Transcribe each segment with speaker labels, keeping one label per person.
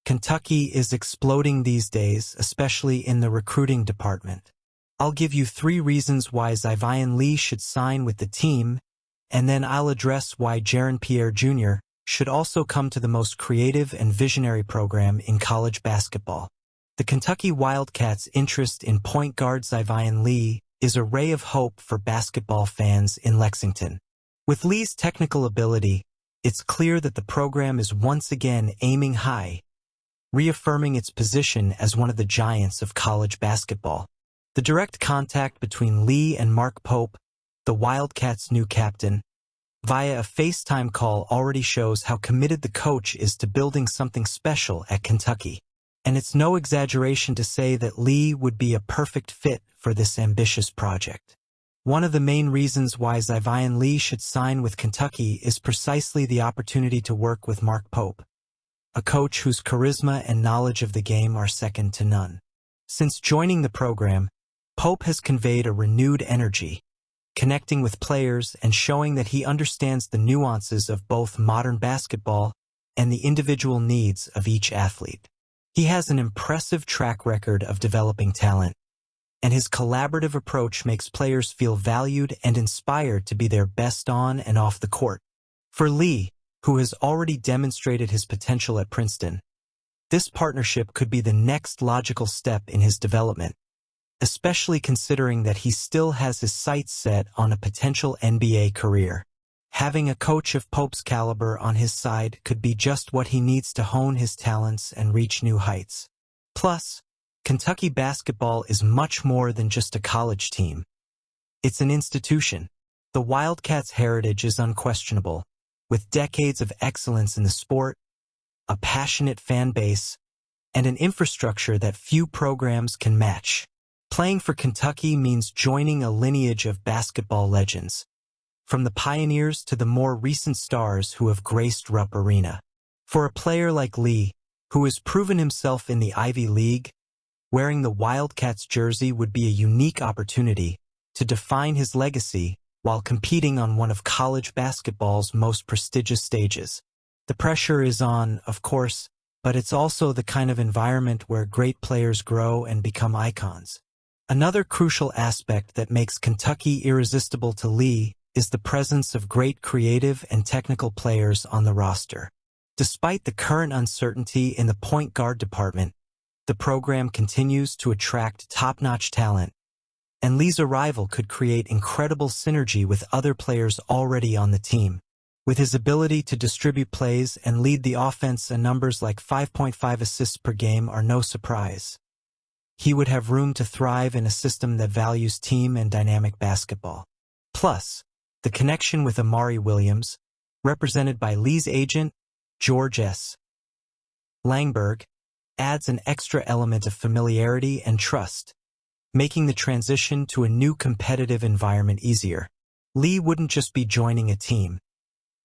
Speaker 1: Kentucky is exploding these days, especially in the recruiting department. I'll give you 3 reasons why Xaivian Lee should sign with the team, and then I'll address why Jaron Pierre Jr. should also come to the most creative and visionary program in college basketball. The Kentucky Wildcats' interest in point guard Xaivian Lee is a ray of hope for basketball fans in Lexington. With Lee's technical ability, it's clear that the program is once again aiming high, reaffirming its position as one of the giants of college basketball. The direct contact between Lee and Mark Pope, the Wildcats' new captain, via a FaceTime call already shows how committed the coach is to building something special at Kentucky. And it's no exaggeration to say that Lee would be a perfect fit for this ambitious project. One of the main reasons why Xaivian Lee should sign with Kentucky is precisely the opportunity to work with Mark Pope, a coach whose charisma and knowledge of the game are second to none. Since joining the program, Pope has conveyed a renewed energy, connecting with players and showing that he understands the nuances of both modern basketball and the individual needs of each athlete. He has an impressive track record of developing talent, and his collaborative approach makes players feel valued and inspired to be their best on and off the court. For Lee, who has already demonstrated his potential at Princeton, this partnership could be the next logical step in his development, especially considering that he still has his sights set on a potential NBA career. Having a coach of Pope's caliber on his side could be just what he needs to hone his talents and reach new heights. Plus, Kentucky basketball is much more than just a college team. It's an institution. The Wildcats' heritage is unquestionable, with decades of excellence in the sport, a passionate fan base, and an infrastructure that few programs can match. Playing for Kentucky means joining a lineage of basketball legends, from the pioneers to the more recent stars who have graced Rupp Arena. For a player like Lee, who has proven himself in the Ivy League, wearing the Wildcats jersey would be a unique opportunity to define his legacy while competing on one of college basketball's most prestigious stages. The pressure is on, of course, but it's also the kind of environment where great players grow and become icons. Another crucial aspect that makes Kentucky irresistible to Lee is the presence of great creative and technical players on the roster. Despite the current uncertainty in the point guard department, the program continues to attract top-notch talent, and Lee's arrival could create incredible synergy with other players already on the team. With his ability to distribute plays and lead the offense, and numbers like 5.5 assists per game are no surprise. He would have room to thrive in a system that values team and dynamic basketball. Plus, the connection with Amari Williams, represented by Lee's agent, George S. Langberg, adds an extra element of familiarity and trust, making the transition to a new competitive environment easier. Lee wouldn't just be joining a team.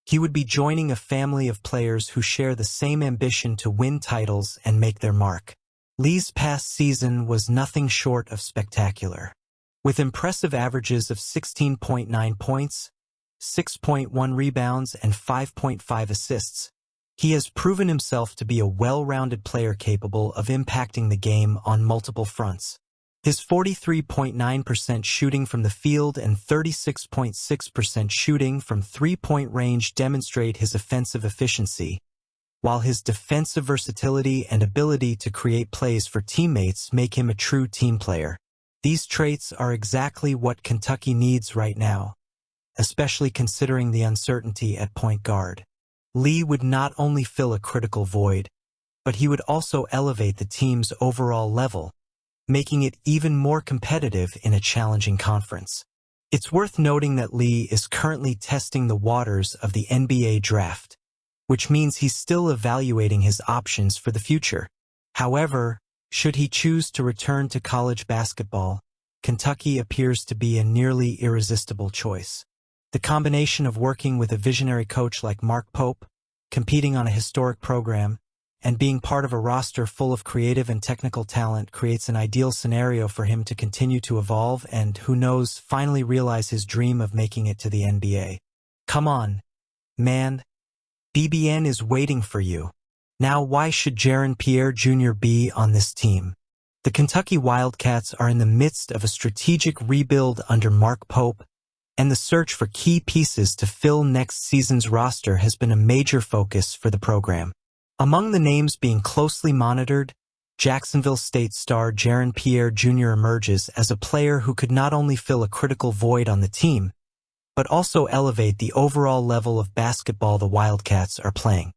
Speaker 1: He would be joining a family of players who share the same ambition to win titles and make their mark. Lee's past season was nothing short of spectacular. With impressive averages of 16.9 points, 6.1 rebounds, and 5.5 assists, he has proven himself to be a well-rounded player capable of impacting the game on multiple fronts. His 43.9% shooting from the field and 36.6% shooting from three-point range demonstrate his offensive efficiency, while his defensive versatility and ability to create plays for teammates make him a true team player. These traits are exactly what Kentucky needs right now, especially considering the uncertainty at point guard. Lee would not only fill a critical void, but he would also elevate the team's overall level, making it even more competitive in a challenging conference. It's worth noting that Lee is currently testing the waters of the NBA draft, which means he's still evaluating his options for the future. However, should he choose to return to college basketball, Kentucky appears to be a nearly irresistible choice. The combination of working with a visionary coach like Mark Pope, competing on a historic program, and being part of a roster full of creative and technical talent creates an ideal scenario for him to continue to evolve and, who knows, finally realize his dream of making it to the NBA. Come on, man. BBN is waiting for you. Now, why should Jaron Pierre Jr. be on this team? The Kentucky Wildcats are in the midst of a strategic rebuild under Mark Pope, and the search for key pieces to fill next season's roster has been a major focus for the program. Among the names being closely monitored, Jacksonville State star Jiren Pierre Jr. emerges as a player who could not only fill a critical void on the team, but also elevate the overall level of basketball the Wildcats are playing.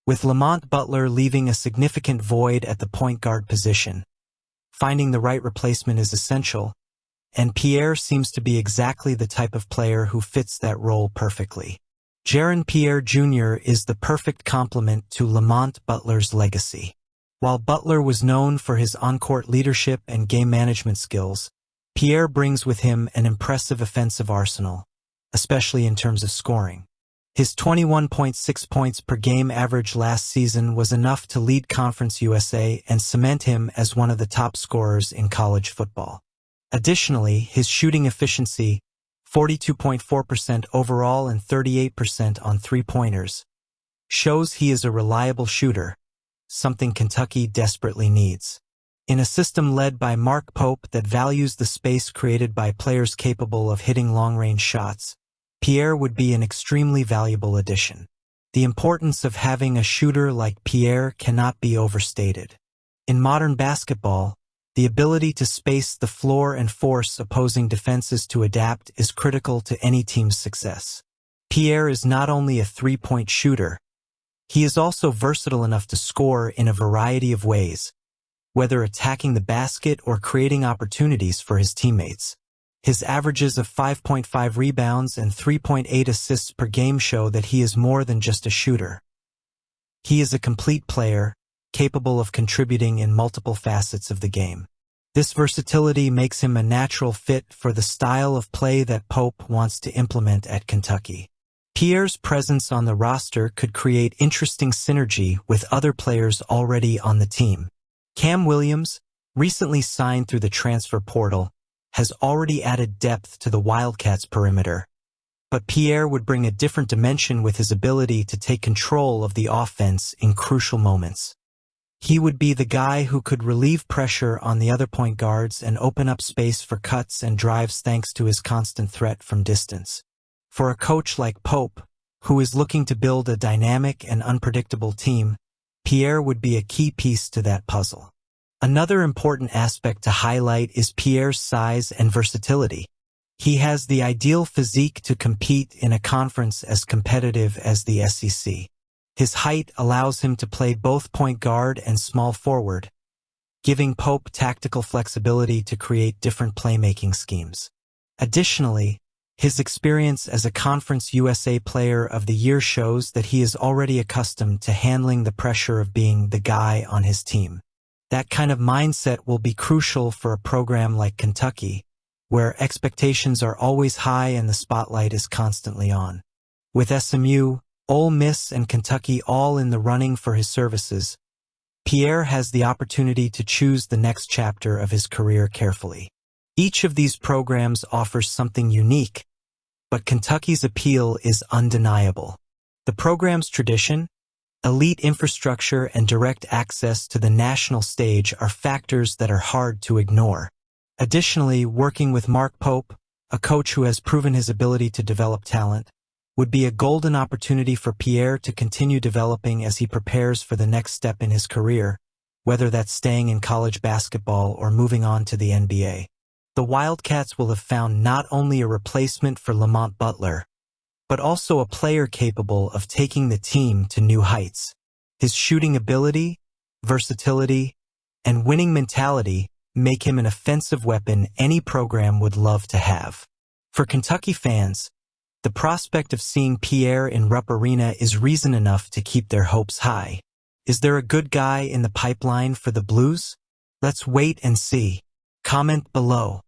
Speaker 1: With Lamont Butler leaving a significant void at the point guard position, finding the right replacement is essential, and Pierre seems to be exactly the type of player who fits that role perfectly. Jaron Pierre Jr. is the perfect complement to Lamont Butler's legacy. While Butler was known for his on-court leadership and game management skills, Pierre brings with him an impressive offensive arsenal, especially in terms of scoring. His 21.6 points per game average last season was enough to lead Conference USA and cement him as one of the top scorers in college football. Additionally, his shooting efficiency, 42.4% overall and 38% on three-pointers, shows he is a reliable shooter, something Kentucky desperately needs. In a system led by Mark Pope that values the space created by players capable of hitting long-range shots, Pierre would be an extremely valuable addition. The importance of having a shooter like Pierre cannot be overstated. In modern basketball, the ability to space the floor and force opposing defenses to adapt is critical to any team's success. Pierre is not only a three-point shooter, he is also versatile enough to score in a variety of ways, whether attacking the basket or creating opportunities for his teammates. His averages of 5.5 rebounds and 3.8 assists per game show that he is more than just a shooter. He is a complete player, capable of contributing in multiple facets of the game. This versatility makes him a natural fit for the style of play that Pope wants to implement at Kentucky. Pierre's presence on the roster could create interesting synergy with other players already on the team. Cam Williams, recently signed through the transfer portal, has already added depth to the Wildcats' perimeter, but Pierre would bring a different dimension with his ability to take control of the offense in crucial moments. He would be the guy who could relieve pressure on the other point guards and open up space for cuts and drives thanks to his constant threat from distance. For a coach like Pope, who is looking to build a dynamic and unpredictable team, Pierre would be a key piece to that puzzle. Another important aspect to highlight is Pierre's size and versatility. He has the ideal physique to compete in a conference as competitive as the SEC. His height allows him to play both point guard and small forward, giving Pope tactical flexibility to create different playmaking schemes. Additionally, his experience as a Conference USA Player of the Year shows that he is already accustomed to handling the pressure of being the guy on his team. That kind of mindset will be crucial for a program like Kentucky, where expectations are always high and the spotlight is constantly on. With SMU, Ole Miss, and Kentucky all in the running for his services, Pierre has the opportunity to choose the next chapter of his career carefully. Each of these programs offers something unique, but Kentucky's appeal is undeniable. The program's tradition, elite infrastructure, and direct access to the national stage are factors that are hard to ignore. Additionally, working with Mark Pope, a coach who has proven his ability to develop talent, would be a golden opportunity for Pierre to continue developing as he prepares for the next step in his career, whether that's staying in college basketball or moving on to the NBA. The Wildcats will have found not only a replacement for Lamont Butler, but also a player capable of taking the team to new heights. His shooting ability, versatility, and winning mentality make him an offensive weapon any program would love to have. For Kentucky fans, the prospect of seeing Pierre in Rupp Arena is reason enough to keep their hopes high. Is there a good guy in the pipeline for the Blues? Let's wait and see. Comment below.